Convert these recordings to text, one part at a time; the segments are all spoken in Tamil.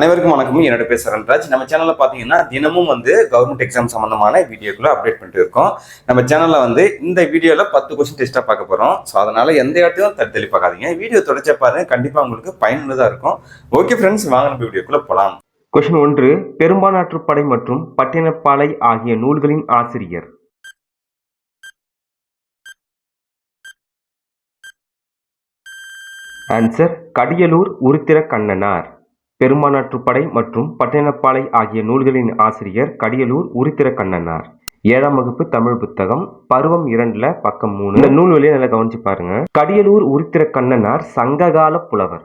அனைவருக்கும் வணக்கம். என்னோட பேர் சரண்ராஜ். நம்ம சேனல்ல பாத்தீங்கன்னா தினமும் கவர்மெண்ட் எக்ஸாம் சம்பந்தமான வீடியோக்குள்ள அப்டேட் பண்ணிட்டு இருக்கோம். நம்ம சேனல்ல இந்த வீடியோல 10 கொஸ்டின் டெஸ்டா பார்க்க போறோம். ஸோ அதனால எந்த இடத்தையும் தள்ளி பார்க்காதீங்க. வீடியோ தொடர்ச்சியா பாருங்க, கண்டிப்பா உங்களுக்கு பயனுள்ளதா இருக்கும். ஓகே ஃப்ரெண்ட்ஸ், வாங்க நம்ம வீடியோக்குள்ள போலாம். கொஸ்டின் 1. பெரும்பானாற்றுப்படை மற்றும் பட்டினப்பாலை ஆகிய நூல்களின் ஆசிரியர். ஆன்சர் கடியலூர் உருத்திர கண்ணனார். பெரும்பானாற்றுப்படை மற்றும் பட்டினப்பாலை ஆகிய நூல்களின் ஆசிரியர் கடியலூர் உருத்திர கண்ணனார். 7ஆம் வகுப்பு தமிழ் புத்தகம், பருவம் 2ல பக்கம் 3. இந்த நூல் வழியை நல்லா கவனிச்சு பாருங்க. கடியலூர் உருத்திர கண்ணனார் சங்ககால புலவர்.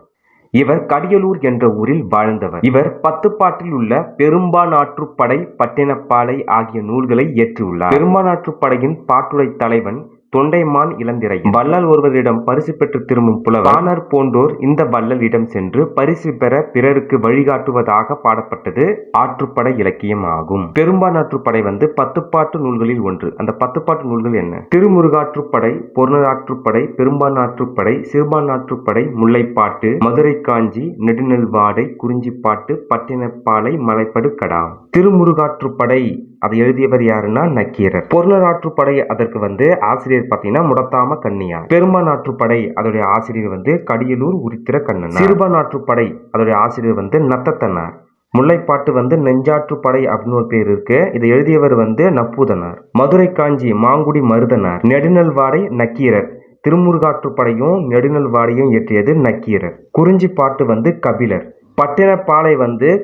இவர் கடியலூர் என்ற ஊரில் வாழ்ந்தவர். இவர் 10 பாட்டில் உள்ள பெரும்பானாற்றுப்படை, பட்டினப்பாலை ஆகிய நூல்களை இயற்றியுள்ளார். பெரும்பானாற்றுப்படையின் பாட்டுடை தலைவன் தொண்டைமான் இளந்திரையன். வள்ளல் ஒருவரிடம் பரிசு பெற்று திரும்பும் புலவர் பாணர் போன்றோர் இந்த வள்ளலிடம் சென்று பரிசு பெற பிறருக்கு வழிகாட்டுவதாக பாடப்பட்டது ஆற்றுப்படை இலக்கியம் ஆகும். பெரும்பானாற்றுப்படை 10 பாட்டு நூல்களில் ஒன்று. அந்த 10 பாட்டு நூல்கள் என்ன? திருமுருகாற்றுப்படை, பொருணராற்றுப்படை, பெரும்பானாற்றுப்படை, சிறுபானாற்றுப்படை, முல்லைப்பாட்டு, மதுரை காஞ்சி, நெடுநெல்வாடை, குறிஞ்சிப்பாட்டு, பட்டினப்பாலை, மலைப்படு கடாம். திருமுருகாற்றுப்படை அதை எழுதியவர் யாருன்னா நக்கீரர். பொருணராற்றுப்படை அதற்கு ஆசிரியர் பார்த்தீங்கன்னா முடத்தாம கன்னியார். பெரும்பானாற்றுப்படை அதோடைய ஆசிரியர் கடியலூர் உருத்திர கண்ணனார். சிறுபானாற்றுப்படை அதோடைய ஆசிரியர் நத்தத்தனார். முல்லைப்பாட்டு நெஞ்சாற்றுப்படை அப்படின்னு ஒரு பேர் இருக்கு. இதை எழுதியவர் நப்பூதனார். மதுரை காஞ்சி மாங்குடி மருதனார். நெடுநெல்வாடை நக்கீரர். திருமுருகாற்றுப்படையும் நெடுநெல்வாடையும் இயற்றியது நக்கீரர். குறிஞ்சிப்பாட்டு கபிலர். பட்டினப்பாலை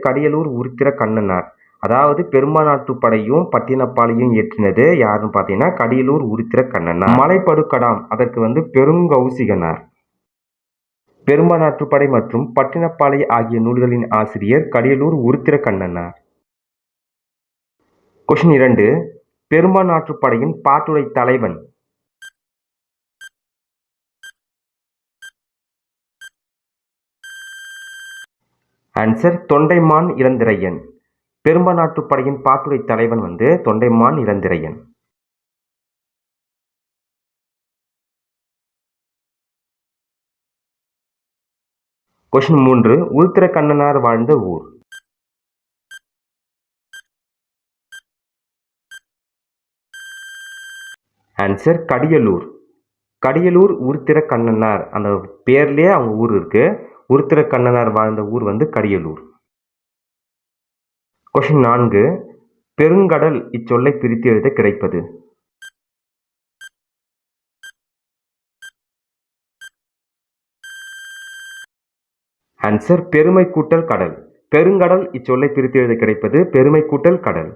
கடியலூர் உருத்திர கண்ணனார். அதாவது பெரும்பானாற்றுப்படையும் பட்டினப்பாலையும் இயற்றினது யாருன்னு பார்த்தீங்கன்னா கடியலூர் உருத்திர கண்ணனார். மலைப்படு கடாம் அதற்கு பெருங்கௌசிகனார். பெரும்பானாற்றுப்படை மற்றும் பட்டினப்பாலை ஆகிய நூல்களின் ஆசிரியர் கடியலூர் உருத்திர கண்ணனார். கொஸ்டின் 2. பெரும்பானாற்றுப்படையின் பாட்டுடை தலைவன். ஆன்சர் தொண்டைமான் இளந்திரையன். பெரும்பானாற்றுப்படையின் பாட்டுடை தலைவன் தொண்டைமான் இளந்திரையன். கொஸ்டின் 3. உருத்திர கண்ணனார் வாழ்ந்த ஊர். ஆன்சர் கடியலூர். கடியலூர் உருத்திர கண்ணனார் அந்த பேர்லயே அவங்க ஊர் இருக்கு. உருத்திர கண்ணனார் வாழ்ந்த ஊர் கடியலூர். கொஸ்டின் 4. பெருங்கடல் இச்சொல்லை பிரித்து எழுத கிடைப்பது. ஆன்சர் பெருமை கூட்டல் கடல். பெருங்கடல் இச்சொல்லை பிரித்து எழுத கிடைப்பது பெருமை கூட்டல் கடல்.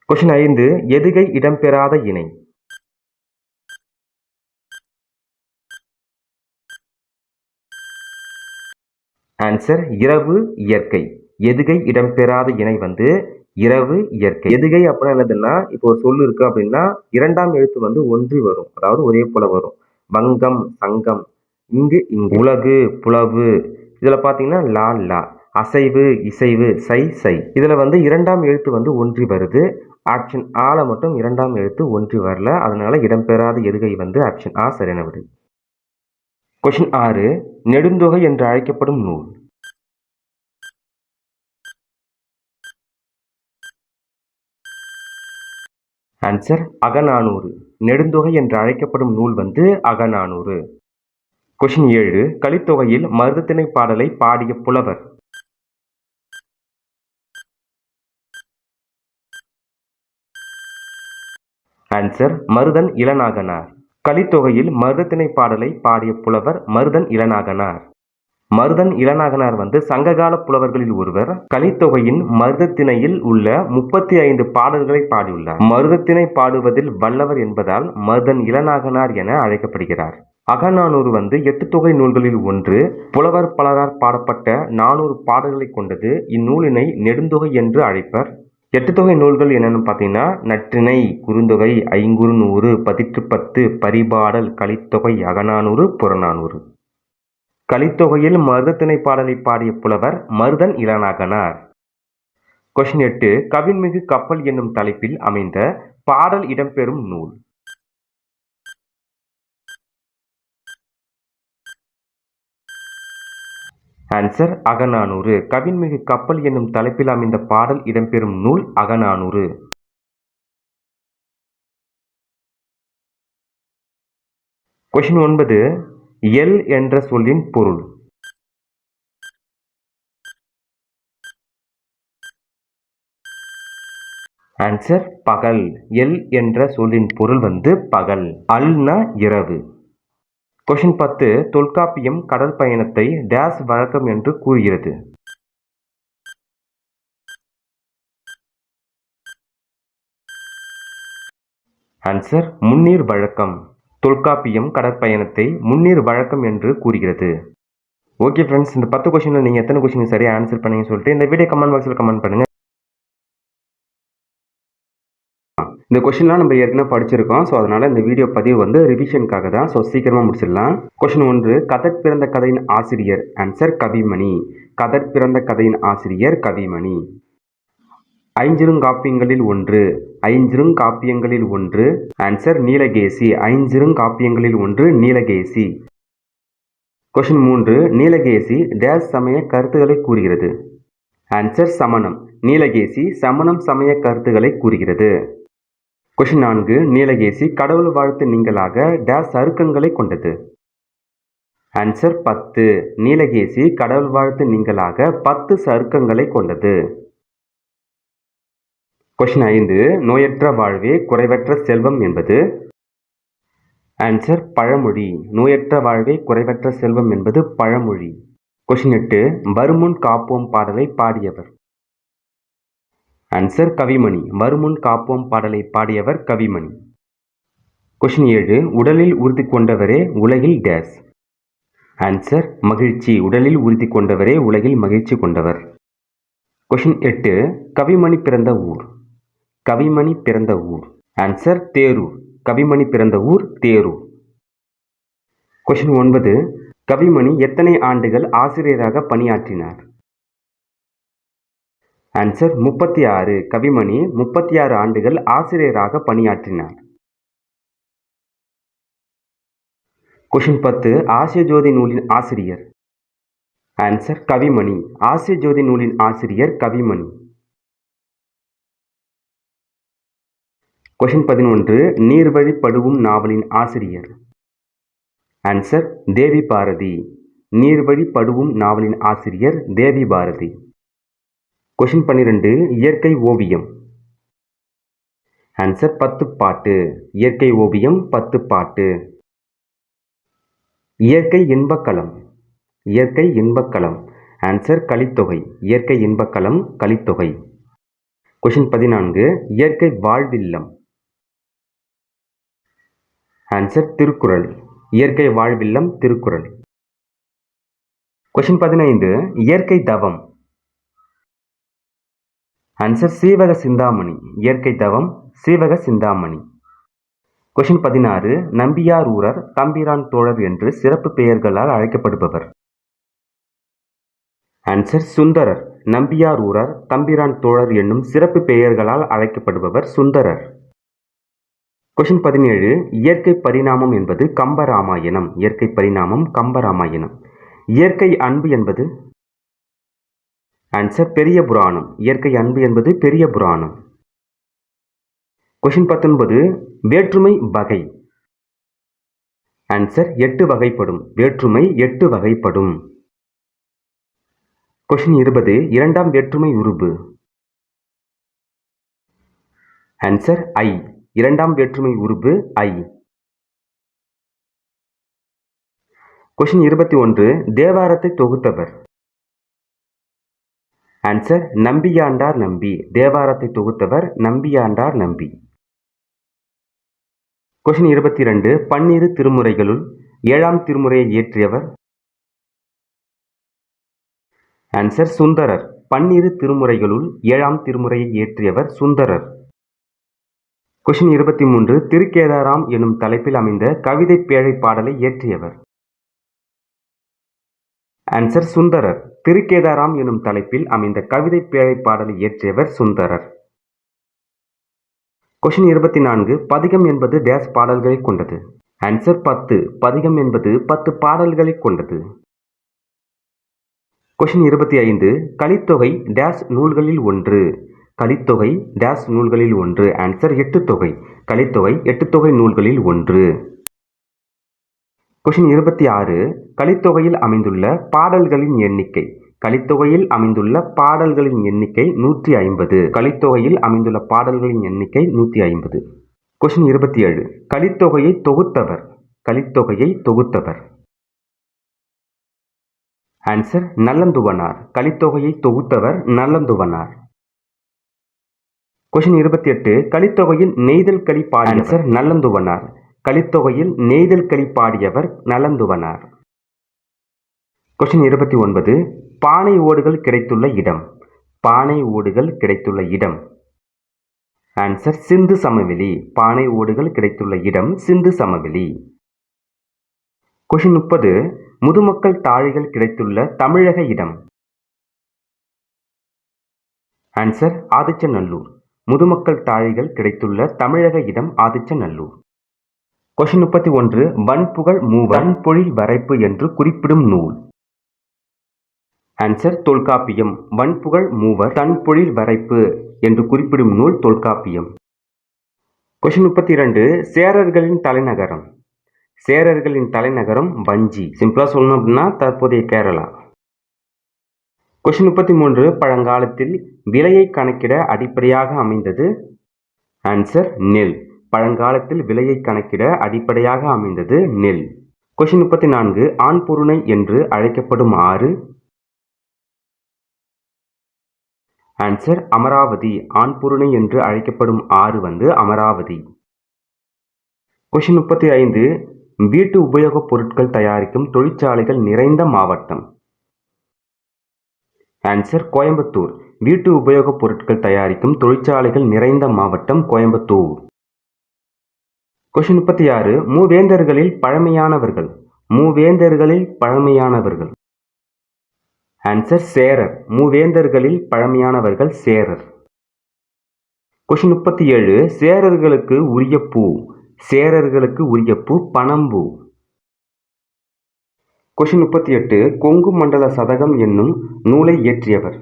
கொஸ்டின் 5. எதுகை இடம்பெறாத இணை. ஆன்சர் இரவு இயற்கை. எதுகை இடம்பெறாத இணை இரவு இயற்கை. எதுகை அப்படின்னா என்னதுன்னா, இப்போ ஒரு சொல்லு இருக்கு அப்படின்னா 2ஆம் எழுத்து ஒன்றி வரும், அதாவது ஒரே போல வரும். வங்கம், சங்கம், இங்கு, உலகு, புலவு. இதுல பாத்தீங்கன்னா லா லா. அசைவு, இசைவு, சை சை. இதுல 2ஆம் எழுத்து ஒன்றி வருது. ஆப்ஷன் ஆல மட்டும் 2ஆம் எழுத்து ஒன்றி வரல. அதனால இடம்பெறாத எதுகை ஆப்ஷன் ஆ சரியான விடை. கொஸ்டின் 6. நெடுந்தொகை என்று அழைக்கப்படும் நூல். ஆன்சர் அகநானூறு. நெடுந்தொகை என்று அழைக்கப்படும் நூல் அகநானூறு. கொஸ்டின் 7. கலித்தொகையில் மருதத்திணை பாடலை பாடிய புலவர். ஆன்சர் மருதன் இளநாகனார். கலித்தொகையில் மருதத்திணை பாடலை பாடிய புலவர் மருதன் இளநாகனார். மருதன் இளநாகனார் சங்ககால புலவர்களில் ஒருவர். கலித்தொகையின் மருதத்திணையில் உள்ள 35 பாடல்களை பாடியுள்ளார். மருதத்திணை பாடுவதில் வல்லவர் என்பதால் மருதன் இளநாகனார் என அழைக்கப்படுகிறார். அகநானூறு 8 தொகை நூல்களில் ஒன்று. புலவர் பலரால் பாடப்பட்ட 400 பாடல்களை கொண்டது. இந்நூலினை நெடுந்தொகை என்று அழைப்பர். 8 தொகை நூல்கள் என்னன்னு பார்த்தீங்கன்னா நற்றிணை, குறுந்தொகை, ஐங்குறுநூறு, பதிற்றுப்பத்து, பரிபாடல், கலித்தொகை, அகநானூறு, புறநானூறு. கலித்தொகையில் மருதத்திணை பாடலை பாடிய புலவர் மருதன் இளநாகனார். கொஸ்டின் 8. கவின்மிகு கப்பல் என்னும் தலைப்பில் அமைந்த பாடல் இடம்பெறும் நூல். ஆன்சர் அகநானூறு. கவின்மிகு கப்பல் என்னும் தலைப்பில் அமைந்த பாடல் இடம்பெறும் நூல் அகநானூறு. கொஸ்டின் 9. எல் என்ற சொல்லின் பொருள். ஆன்சர் பகல். எல் என்ற சொல்லின் பொருள் பகல். அல்னா இரவு. கொஸ்டின் 10. தொல்காப்பியம் கடல் பயணத்தை டேஸ் வழக்கம் என்று கூறுகிறது. ஆன்சர் முன்னீர் வழக்கம். தொல்காப்பியம் கடற்பயணத்தை முன்னீர் வழக்கம் என்று கூறுகிறது. ஓகே ஃப்ரெண்ட்ஸ், இந்த 10 கொஸ்டினில் நீங்கள் எத்தனை கொஸ்டின் சரியாக ஆன்சர் பண்ணீங்கன்னு சொல்லிட்டு இந்த வீடியோ கமெண்ட் பாக்ஸில் கமெண்ட் பண்ணுங்கள். இந்த கொஸ்டின்லாம் நம்ம ஏற்கனவே படிச்சிருக்கோம். ஸோ அதனால் இந்த வீடியோ பதிவு ரிவிஷனுக்காக தான். ஸோ சீக்கிரமாக முடிச்சிடலாம். கொஸ்டின் 1. கதற் பிறந்த கதையின் ஆசிரியர். ஆன்சர் கவிமணி. கதற் பிறந்த கதையின் ஆசிரியர் கவிமணி. ஐஞ்சிறுகாப்பியங்களில் ஒன்று. ஐஞ்சிறுகாப்பியங்களில் ஒன்று. ஆன்சர் நீலகேசி. ஐஞ்சிறுகாப்பியங்களில் ஒன்று நீலகேசி. கொஸ்டின் 3. நீலகேசி டேஸ் சமய கருத்துக்களை கூறுகிறது. ஆன்சர் சமணம். நீலகேசி சமணம் சமய கருத்துக்களை கூறுகிறது. கொஸ்டின் 4. நீலகேசி கடவுள் வாழ்த்து நீங்களாக டேஸ் சருக்கங்களை கொண்டது. ஆன்சர் 10. நீலகேசி கடவுள் வாழ்த்து நீங்களாக 10 சருக்கங்களை கொண்டது. கொஸ்டின் 5. நோயற்ற வாழ்வே குறைவற்ற செல்வம் என்பது. ஆன்சர் பழமொழி. நோயற்ற வாழ்வே குறைவற்ற செல்வம் என்பது பழமொழி. கொஸ்டின் 8. வருமுன் காப்போம் பாடலை பாடியவர். ஆன்சர் கவிமணி. வருமுன் காப்போம் பாடலை பாடியவர் கவிமணி. கொஸ்டின் 7. உடலில் உறுதி கொண்டவரே உலகில் டேஸ். ஆன்சர் மகிழ்ச்சி. உடலில் உறுதி கொண்டவரே உலகில் மகிழ்ச்சி கொண்டவர். கொஸ்டின் 8. கவிமணி பிறந்த ஊர். கவிமணி பிறந்த ஊர். ஆன்சர் தேரூர். கவிமணி பிறந்த ஊர் தேரூர். கொஸ்டின் 9. கவிமணி எத்தனை ஆண்டுகள் ஆசிரியராக பணியாற்றினார். ஆன்சர் 36. கவிமணி 36 ஆண்டுகள் ஆசிரியராக பணியாற்றினார். கொஸ்டின் 10. ஆசிய ஜோதி நூலின் ஆசிரியர். ஆன்சர் கவிமணி. ஆசிய ஜோதி நூலின் ஆசிரியர் கவிமணி. கொஸ்டின் 11. நீர்வழி படுவும் நாவலின் ஆசிரியர். ஆன்சர் தேவி பாரதி. நீர்வழி படுவும் நாவலின் ஆசிரியர் தேவி பாரதி. கொஸ்டின் 12. இயற்கை ஓவியம். ஆன்சர் 10 பாட்டு. இயற்கை ஓவியம் 10 பாட்டு. இயற்கை இன்பக்களம். இயற்கை இன்பக்களம். ஆன்சர் கலித்தொகை. இயற்கை இன்பக்களம் கலித்தொகை. கொஸ்டின் 14. இயற்கை வாழ்வில்லம். ஆன்சர் திருக்குறள். இயற்கை வாழ்வில்லம் திருக்குறள். கொஸ்டின் 15. இயற்கை தவம். ஆன்சர் சீவக சிந்தாமணி. இயற்கை தவம் சீவக சிந்தாமணி. கொஸ்டின் 16. நம்பியார் ஊரர் தம்பிரான் தோழர் என்று சிறப்பு பெயர்களால் அழைக்கப்படுபவர். ஆன்சர் சுந்தரர். நம்பியார் ஊரர் தம்பிரான் தோழர் என்னும் சிறப்பு பெயர்களால் அழைக்கப்படுபவர் சுந்தரர். கொஸ்டின் 17. இயற்கை பரிணாமம் என்பது கம்பராமாயணம். இயற்கை பரிணாமம் கம்பராமாயணம். இயற்கை அன்பு என்பது. ஆன்சர் பெரிய புராணம். இயற்கை அன்பு என்பது பெரிய புராணம். கொஸ்டின் 19. வேற்றுமை வகை. ஆன்சர் 8 வகைப்படும். வேற்றுமை 8 வகைப்படும். கொஸ்டின் 20. இரண்டாம் வேற்றுமை உருபு. ஆன்சர் ஐ. இரண்டாம் வேற்றுமை உருபு ஐ. கொஸ்டின் 21. தேவாரத்தை தொகுத்தவர். ஆன்சர் நம்பியாண்டார் நம்பி. தேவாரத்தை தொகுத்தவர் நம்பியாண்டார் நம்பி. கொஸ்டின் 22. பன்னிரு திருமுறைகளுள் 7ஆம் திருமுறையை இயற்றியவர். ஆன்சர் சுந்தரர். பன்னிரு திருமுறைகளுள் 7ஆம் திருமுறையை இயற்றியவர் சுந்தரர். கொஸ்டின் 23. திருக்கேதாராம் எனும் தலைப்பில் அமைந்த கவிதை பேழை பாடலை இயற்றியவர். ஆன்சர் சுந்தரர். திருக்கேதாராம் எனும் தலைப்பில் அமைந்த கவிதை பேழை பாடலை இயற்றியவர் சுந்தரர். கொஸ்டின் 24. பதிகம் என்பது டேஸ் பாடல்களை கொண்டது. ஆன்சர் 10. பதிகம் என்பது 10 பாடல்களை கொண்டது. கொஷின் 25. கலித்தொகை டேஷ் நூல்களில் ஒன்று. கலித்தொகை டேஷ் நூல்களில் ஒன்று. ஆன்சர் எட்டுத்தொகை. கலித்தொகை எட்டுத்தொகை நூல்களில் ஒன்று. கொஷின் 26. கலித்தொகையில் அமைந்துள்ள பாடல்களின் எண்ணிக்கை. கலித்தொகையில் அமைந்துள்ள பாடல்களின் எண்ணிக்கை 150. கலித்தொகையில் அமைந்துள்ள பாடல்களின் எண்ணிக்கை 150. கொஷின் 27. கலித்தொகையை தொகுத்தவர். கலித்தொகையை தொகுத்தவர். ஆன்சர் நல்லந்துவனார். கலித்தொகையை தொகுத்தவர் நல்லந்துவனார். கொஷின் 28. கலித்தொகையில் நெய்தல் களி பாடியவர். ஆன்சர் நல்லந்துவனார். கலித்தொகையில் நெய்தல் களி பாடியவர் நல்லந்துவனார். கொஷின் 29. பானை ஓடுகள் கிடைத்துள்ள இடம். பானை ஓடுகள் கிடைத்துள்ள இடம். ஆன்சர் சிந்து சமவெளி. பானை ஓடுகள் கிடைத்துள்ள இடம் சிந்து சமவெளி. கொஷின் 30. முதுமக்கள் தாழிகள் கிடைத்துள்ள தமிழக இடம். ஆன்சர் ஆதிச்சநல்லூர். முதுமக்கள் தாழிகள் கிடைத்துள்ள தமிழக இடம் ஆதிச்சநல்லூர். கொஷின் 31. வன்புகழ் மூவர் வன்பொழில் வரைப்பு என்று குறிப்பிடும் நூல். ஆன்சர் தொல்காப்பியம். வன்புகழ் மூவர் தன்பொழில் வரைப்பு என்று குறிப்பிடும் நூல் தொல்காப்பியம். கொஷின் 32. சேரர்களின் தலைநகரம். சேரர்களின் தலைநகரம் வஞ்சி. சிம்பிளா சொல்லணும் அப்படின்னா தற்போதைய கேரளா. கொஷின் 33. பழங்காலத்தில் விலையை கணக்கிட அடிப்படையாக அமைந்தது. ஆன்சர் நெல். பழங்காலத்தில் விலையை கணக்கிட அடிப்படையாக அமைந்தது நெல். கொஷின் 34. ஆண்பொருணை என்று அழைக்கப்படும் ஆறு. ஆன்சர் அமராவதி. ஆண்பொருணை என்று அழைக்கப்படும் ஆறு அமராவதி. கொஷின் 35. வீட்டு உபயோகப் பொருட்கள் தயாரிக்கும் தொழிற்சாலைகள் நிறைந்த மாவட்டம். ஆன்சர் கோயம்புத்தூர். வீட்டு உபயோகப் பொருட்கள் தயாரிக்கும் தொழிற்சாலைகள் நிறைந்த மாவட்டம் கோயம்புத்தூர். கொஷின் 36. மூவேந்தர்களில் பழமையானவர்கள். மூவேந்தர்களில் பழமையானவர்கள். ஆன்சர் சேரர். மூவேந்தர்களில் பழமையானவர்கள் சேரர். கொஷின் 37. சேரர்களுக்கு உரிய பூ. சேரர்களுக்கு உரிய பூ பனம்பூ. கொஷின் 38. கொங்கு மண்டல சதகம் என்னும் நூலை இயற்றியவர்.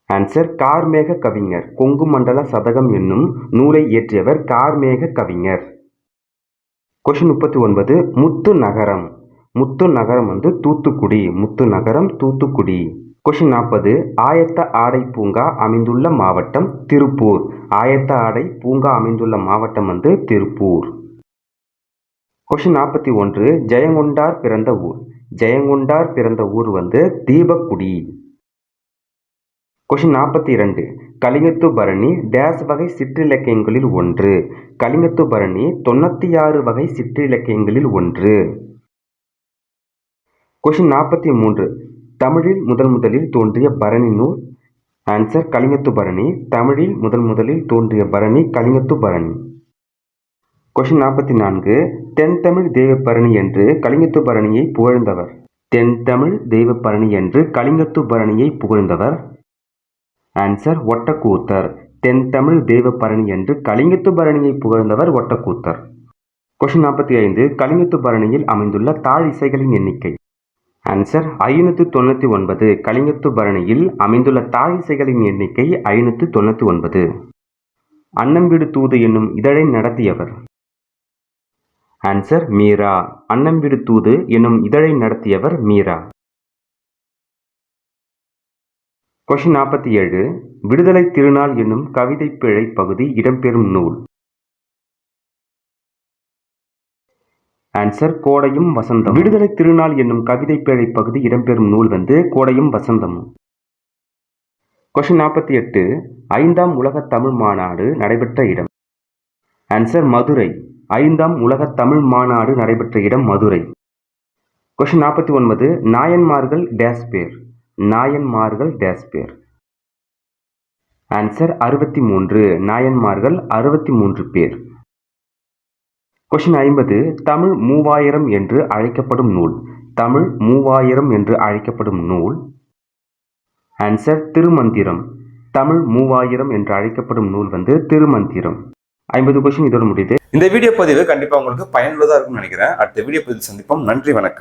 ஆன்சர் கார்மேக கவிஞர். கொங்கு மண்டல சதகம் என்னும் நூலை இயற்றியவர் கார்மேக கவிஞர். கொஷின் 39. முத்து நகரம். முத்து நகரம் தூத்துக்குடி. முத்து நகரம் தூத்துக்குடி. கொஷின் 40. ஆயத்த ஆடை பூங்கா அமைந்துள்ள மாவட்டம் திருப்பூர். ஆயத்த ஆடை பூங்கா அமைந்துள்ள மாவட்டம் திருப்பூர். கொஷின் 41. ஜெயங்கொண்டார் பிறந்த ஊர். ஜெயங்கொண்டார் பிறந்த ஊர் தீபக்குடி. கொஷின் 42. கலிங்கத்து பரணி டேஸ் வகை சிற்றிலக்கியங்களில் ஒன்று. கலிங்கத்து பரணி 96 வகை சிற்றிலக்கியங்களில் ஒன்று. கொஷின் 43. தமிழில் முதலில் தோன்றிய பரணி நூல். ஆன்சர் கலிங்கத்து பரணி. தமிழில் முதலில் தோன்றிய பரணி கலிங்கத்து பரணி. கொஷின் 44. தென்தமிழ் தெய்வப்பரணி என்று கலிங்கத்து பரணியை புகழ்ந்தவர். தென்தமிழ் தெய்வப்பரணி என்று கலிங்கத்து பரணியை புகழ்ந்தவர். ஆன்சர் ஒட்டக்கூத்தர். தென்தமிழ் தெய்வப்பரணி என்று கலிங்கத்து பரணியை புகழ்ந்தவர் ஒட்டக்கூத்தர். கொஷின் 45. கலிங்கத்து பரணியில் அமைந்துள்ள தாழ் இசைகளின் எண்ணிக்கை. ஆன்சர் 599. கலிங்கத்து பரணியில் அமைந்துள்ள தாழ் இசைகளின் எண்ணிக்கை 599. அன்னம்பிடு தூது என்னும் இதழை நடத்தியவர். ஆன்சர் மீரா. அன்னம்பிடு தூது என்னும் இதழை நடத்தியவர் மீரா. கொஷின் 47. விடுதலை திருநாள் என்னும் கவிதை பிழை பகுதி இடம்பெறும் நூல். ஆன்சர் கோடையும் வசந்தம். விடுதலை திருநாள் என்னும் கவிதை பிழை பகுதி இடம்பெறும் நூல் கோடையும் வசந்தமும். கொஷின் 48. 5ஆம் உலக தமிழ் மாநாடு நடைபெற்ற இடம். ஆன்சர் மதுரை. 5ஆம் உலக தமிழ் மாநாடு நடைபெற்ற இடம் மதுரை. கொஷின் 49. நாயன்மார்கள் டேஸ் பேர். நாயன்மார்கள் டேஸ் பேர். ஆன்சர் 63. நாயன்மார்கள் 63 பேர். கொஷின் 50. தமிழ் 3000 என்று அழைக்கப்படும் நூல். தமிழ் 3000 என்று அழைக்கப்படும் நூல். ஆன்சர் திருமந்திரம். தமிழ் 3000 என்று அழைக்கப்படும் நூல் திருமந்திரம். 50 கொஷின் இதோடு முடியுது. இந்த வீடியோ பதிவு கண்டிப்பா உங்களுக்கு பயனுள்ளதா இருக்கும்னு நினைக்கிறேன். அடுத்த வீடியோ பதிவு சந்திப்போம். நன்றி, வணக்கம்.